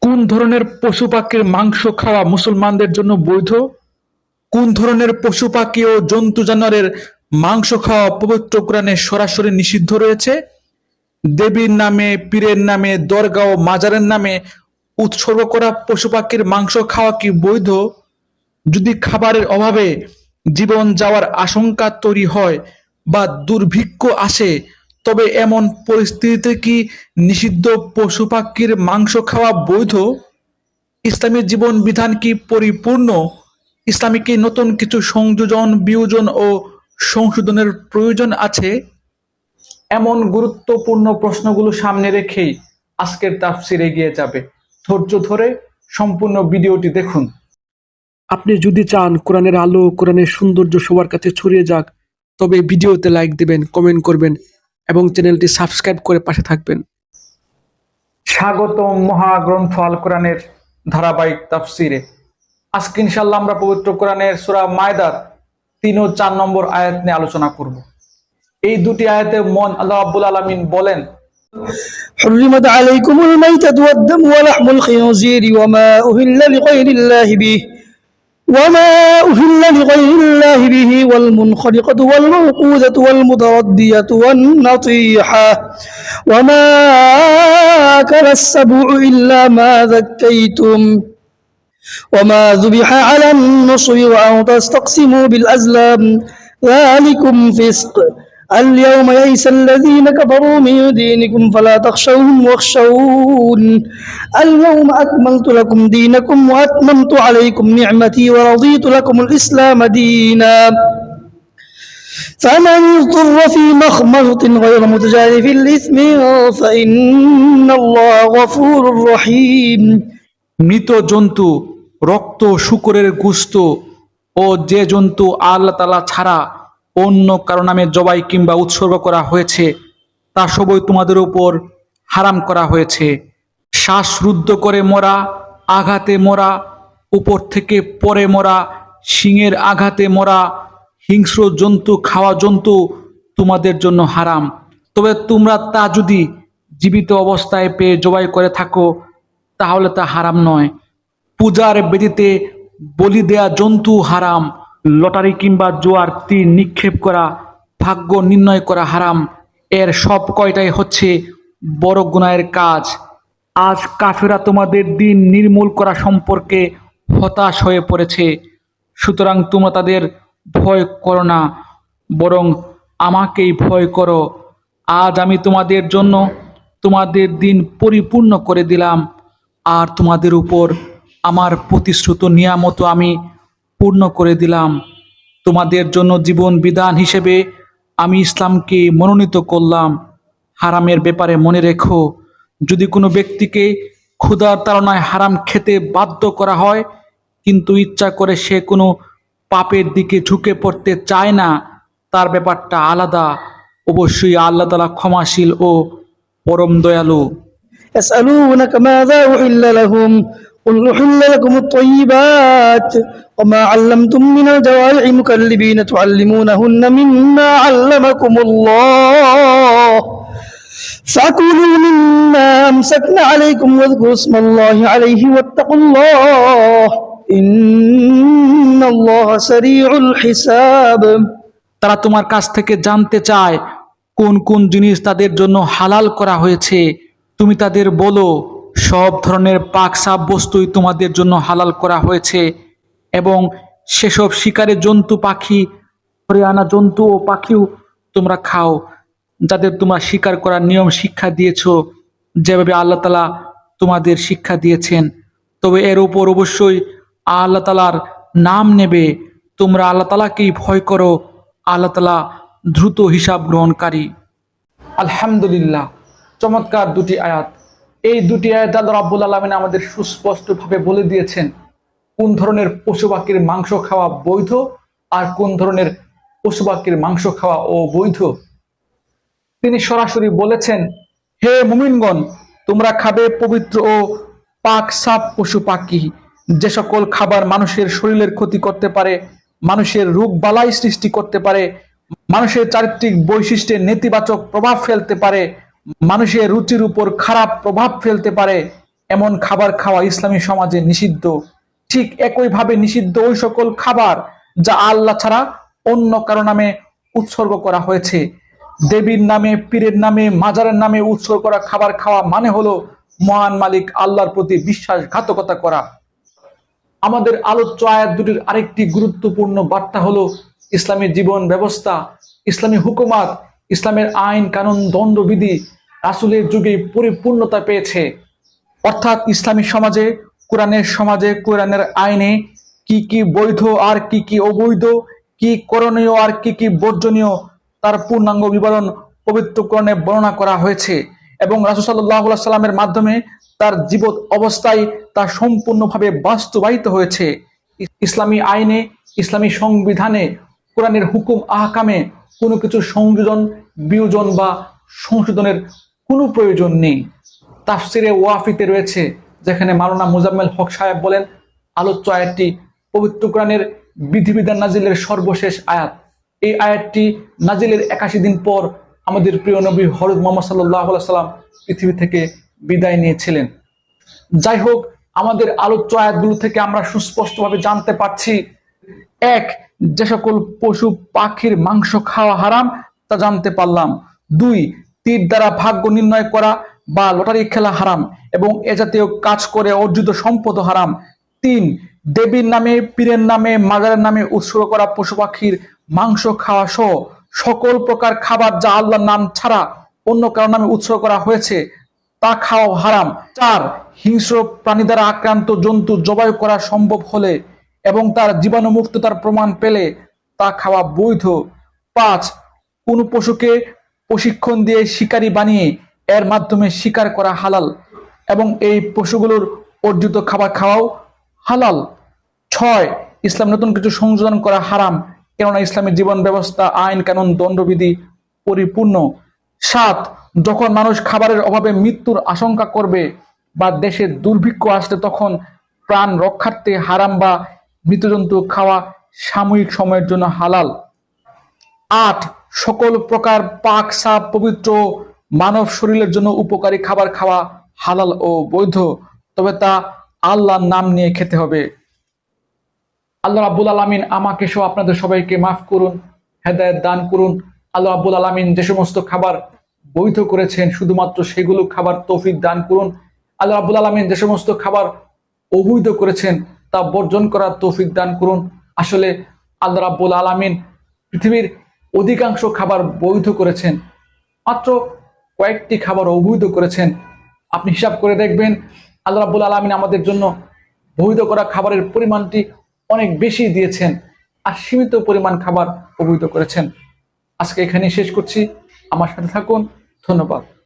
কোন ধরনের পশু পাখির মাংস খাওয়া মুসলমানদের জন্য বৈধ? কোন ধরনের পশু পাখি ও জন্তু জানোয়ারের মাংস খাওয়া পবিত্র কোরআনে সরাসরি নিষিদ্ধ রয়েছে? দেবীর নামে, পীরের নামে, দরগা ও মাজারের নামে উৎসর্গ করা পশু পাখির মাংস খাওয়া কি বৈধ? যদি খাবারের অভাবে জীবন যাওয়ার আশঙ্কা তৈরি হয় বা দুর্ভিক্ষ আসে, তবে এমন পরিস্থিতিতে কি নিষিদ্ধ পশু পাখির মাংস খাওয়া বৈধ? ইসলামী জীবন বিধান কি পরিপূর্ণ? ইসলামে কি নতুন কিছু সংযোজন, বিয়োজন ও সংশোধনের প্রয়োজন আছে? এমন গুরুত্বপূর্ণ প্রশ্নগুলো সামনে রেখেই আজকের তাফসীর এগিয়ে যাবে। ধৈর্য ধরে সম্পূর্ণ ভিডিওটি দেখুন। আপনি যদি চান কোরআনের আলো, কোরআনের সৌন্দর্য সবার কাছে ছড়িয়ে যাক, তবে ভিডিওতে লাইক দিবেন, কমেন্ট করবেন এবং চ্যানেলটি সাবস্ক্রাইব করে পাশে থাকবেন। স্বাগতম মহাগ্রন্থ আল কোরআনের ধারাবাহিক তাফসীরে। আজকে ইনশাআল্লাহ আমরা পবিত্র কোরআনের সূরা মায়দার 3 ও 4 নম্বর আয়াত নিয়ে আলোচনা করব। এই দুটি আয়াতে মন আল্লাহ রাব্বুল আলামিন বলেন, حرمت عليكم الميتة والدم ولحم الخنزير وما أهل لغير الله به والمنخلقة والموقوذة والمتردية والنطيحة وما أكل السبع إلا ما ذكيتم وما ذبح على النصب وأن تستقسموا بالأزلام ذلكم فسق. اليوم يئس الذين كفروا من دينكم فلا تخشوهم واخشون. اليوم أكملت لكم دينكم وأتممت عليكم نعمتي ورضيت لكم الإسلام دينا. فمن اضطر في مخمصة غير متجانف لإثم فإن الله غفور رحيم. মৃত জন্তু, রক্ত, শূকরের গোশত ও যে জন্তু আল্লাহ তাআলা ছাড়া অন্য কারো নামে জবাই কিংবা উৎসর্গ করা হয়েছে তা সবই তোমাদের উপর হারাম করা হয়েছে। শ্বাসরুদ্ধ করে মরা, আঘাতে মরা, উপর থেকে পরে মরা, শিংয়ের আঘাতে মরা, হিংস্র জন্তু খাওয়া জন্তু তোমাদের জন্য হারাম। তবে তোমরা তা যদি জীবিত অবস্থায় পেয়ে জবাই করে থাকো তাহলে তা হারাম নয়। পূজার বেদিতে বলি দেয়া জন্তু হারাম। লটারি কিংবা জোয়ার তীর নিক্ষেপ করা, ভাগ্য নির্ণয় করা হারাম। এর সব কয়টাই হচ্ছে বড় গুনাহের কাজ। আজ কাফেরা তোমাদের দিন নির্মূল করা সম্পর্কে হতাশ হয়ে পড়েছে। সুতরাং তোমরা তাদের ভয় করো না, বরং আমাকেই ভয় করো। আজ আমি তোমাদের জন্য তোমাদের দিন পরিপূর্ণ করে দিলাম, আর তোমাদের উপর আমার প্রতিশ্রুত নিয়ামত আমি পূর্ণ করে দিলাম। তোমাদের জন্য জীবন বিধান হিসেবে আমি ইসলামকে মনোনীত করলাম। হারামের ব্যাপারে মনে রেখো, যদি কোনো ব্যক্তিকে ক্ষুধার তাড়নায় হারাম খেতে বাধ্য করা হয় কিন্তু ইচ্ছা করে সে কোনো পাপের দিকে ঝুঁকে পড়তে চায় না, তার ব্যাপারটা আলাদা। অবশ্যই আল্লাহ তাআলা ক্ষমাশীল ও পরম দয়ালু। يسألونك ماذا أحل لهم قل أحل لكم الطيبات وما علمتم من الجوارح مكلبين تعلمونهن مما علمكم الله فكلوا مما أمسكن عليكم واذكروا اسم الله عليه واتقوا الله إن الله سريع الحساب. তারা তোমার কাছ থেকে জানতে চায় কোন কোন জিনিস তাদের জন্য হালাল করা হয়েছে। তুমি তাদের বলো, সব ধরনের পাক সাপ বস্তুই তোমাদের জন্য হালাল করা হয়েছে এবং সেসব শিকারের জন্তু, পাখি, ধরে আনা জন্তু ও পাখিও তোমরা খাও যাদের তোমরা শিকার করার নিয়ম শিক্ষা দিয়েছ, যেভাবে আল্লাহ তাআলা তোমাদের শিক্ষা দিয়েছেন। তবে এর উপর অবশ্যই আল্লাহ তাআলার নাম নেবে। তোমরা আল্লাহ তাআলাকেই ভয় করো, আল্লাহ তাআলা দ্রুত হিসাব গ্রহণকারী। আলহামদুলিল্লাহ, চমৎকার দুটি আয়াত। এই দুটি আয়াত আল্লাহ রাব্বুল আলামিন আমাদের সুস্পষ্টভাবে বলে দিয়েছেন কোন ধরনের পশু পাখির মাংস খাওয়া বৈধ আর কোন ধরনের পশু পাখির মাংস খাওয়া অবৈধ। তিনি সরাসরি বলেছেন, হে মুমিনগণ, তোমরা খাবে পবিত্র ও পাক সাফ পশু পাখি। যে সকল খাবার মানুষের শরীরের ক্ষতি করতে পারে, মানুষের রোগ বালাই সৃষ্টি করতে পারে, মানুষের চারিত্রিক বৈশিষ্ট্যে নেতিবাচক প্রভাব ফেলতে পারে, মানুষের রুচির উপর খারাপ প্রভাব ফেলতে পারে, এমন খাবার খাওয়া ইসলামী সমাজে নিষিদ্ধ। ঠিক একইভাবে নিষিদ্ধ ওই সকল খাবার যা আল্লাহ ছাড়া অন্য কারো নামে উৎসর্গ করা হয়েছে। দেবীর নামে, পীরের নামে, মাজারের নামে উৎসর্গ করা খাবার খাওয়া মানে হলো মহান মালিক আল্লাহর প্রতি বিশ্বাসঘাতকতা করা। আমাদের আলোচ্য আয়াত দুটির আরেকটি গুরুত্বপূর্ণ বার্তা হলো ইসলামী জীবন ব্যবস্থা, ইসলামী হুকুমাত, ইসলামের আইন কানুন দণ্ডবিধি রাসূলের যুগে পরিপূর্ণতা পেয়েছে। অর্থাৎ ইসলামী সমাজে, কোরআনের আইনে কি কি বৈধ আর কি কি অবৈধ, কি করণীয় আর কি কি বর্জনীয়, তার পূর্ণাঙ্গ বিবরণ পবিত্র কোরআনে বর্ণনা করা হয়েছে এবং রাসূল সাল্লাল্লাহু আলাইহি সাল্লামের মাধ্যমে তার জীবৎ অবস্থায় তা সম্পূর্ণভাবে বাস্তবায়িত হয়েছে। ইসলামী আইনে, ইসলামী সংবিধানে, কোরআনের হুকুম আহকামে কোনো কিছু সংযোজন, বিয়োজন বা সংশোধনের কোনো প্রয়োজন নেই। তাফসিরে ওয়াফিতে রয়েছে, যেখানে মাওলানা মুজাম্মেল হক সাহেব বলেন, আলোচ্য আয়াতটি পবিত্র কোরআনের বিধিবিধান নাজিলের সর্বশেষ আয়াত। এই আয়াতটি নাজিলের 81 দিন পর আমাদের প্রিয় নবী হযরত মুহাম্মদ সাল্লাল্লাহু আলাইহি সাল্লাম পৃথিবী থেকে বিদায় নিয়েছিলেন। যাই হোক, আমাদের আলোচ্য আয়াতগুলো থেকে আমরা সুস্পষ্টভাবে জানতে পারছি, এক, যে সকল পশু পাখির মাংস খাওয়া হারাম তা জানতে পারলাম। দুই, তীর দ্বারা ভাগ্য নির্ণয় করা বা লটারি খেলা হারাম এবং এ জাতীয় কাজ করে অর্জিত সম্পদ হারাম। তিন, দেবীর নামে, পীরের নামে, মাজারের নামে উৎসর্গ করা পশু পাখির মাংস খাওয়া সহ সকল প্রকার খাবার যা আল্লাহর নাম ছাড়া অন্য কারো নামে উৎসর্গ করা হয়েছে তা খাওয়া হারাম। চার, হিংস্র প্রাণী দ্বারা আক্রান্ত জন্তু জবাই করা সম্ভব হলে এবং তার জীবাণুমুক্ততার প্রমাণ পেলে তা খাওয়া বৈধ। পাঁচ, কোন পশুকে প্রশিক্ষণ দিয়ে শিকারী বানিয়ে এর মাধ্যমে শিকার করা হালাল এবং এই পশুগুলোর অর্জিত খাবার খাওয়াও হালাল। ছয়, ইসলাম নতুন কিছু সংযোজন করা হারাম, কেননা ইসলামের জীবন ব্যবস্থা, আইন কানুন দণ্ডবিধি পরিপূর্ণ। সাত, যখন মানুষ খাবারের অভাবে মৃত্যুর আশঙ্কা করবে বা দেশে দুর্ভিক্ষ আসলে তখন প্রাণ রক্ষার্থে হারাম বা মৃতজন্তু খাওয়া সাময়িক সময়ের জন্য হালাল। আট, সকল প্রকার পাক সাফ পবিত্র মানব শরীরের জন্য উপকারী খাবার খাওয়া হালাল ও বৈধ, তবে তা আল্লাহর নাম নিয়ে খেতে হবে। আল্লাহ রাব্বুল আলামিন আমাকে সহ আপনাদের সবাইকে মাফ করুন, হেদায়েত দান করুন। আল্লাহ রাব্বুল আলামিন যে সমস্ত খাবার বৈধ করেছেন শুধুমাত্র সেগুলো খাবার তৌফিক দান করুন। আল্লাহ রাব্বুল আলামিন যে সমস্ত খাবার অবৈধ করেছেন তা বর্জন করার তৌফিক দান করুন। আসলে আল্লাহ রাব্বুল আলামিন পৃথিবীর অধিকাংশ খাবার বৈধ করেছেন, মাত্র কয়েকটি খাবার অবৈধ করেছেন। আপনি হিসাব করে দেখবেন আল্লাহ রাব্বুল আলামিন আমাদের জন্য বৈধ করা খাবারের পরিমাণটি অনেক বেশি দিয়েছেন আর সীমিত পরিমাণ খাবার অবৈধ করেছেন। আজকে এখানেই শেষ করছি। আমার সাথে থাকুন। ধন্যবাদ।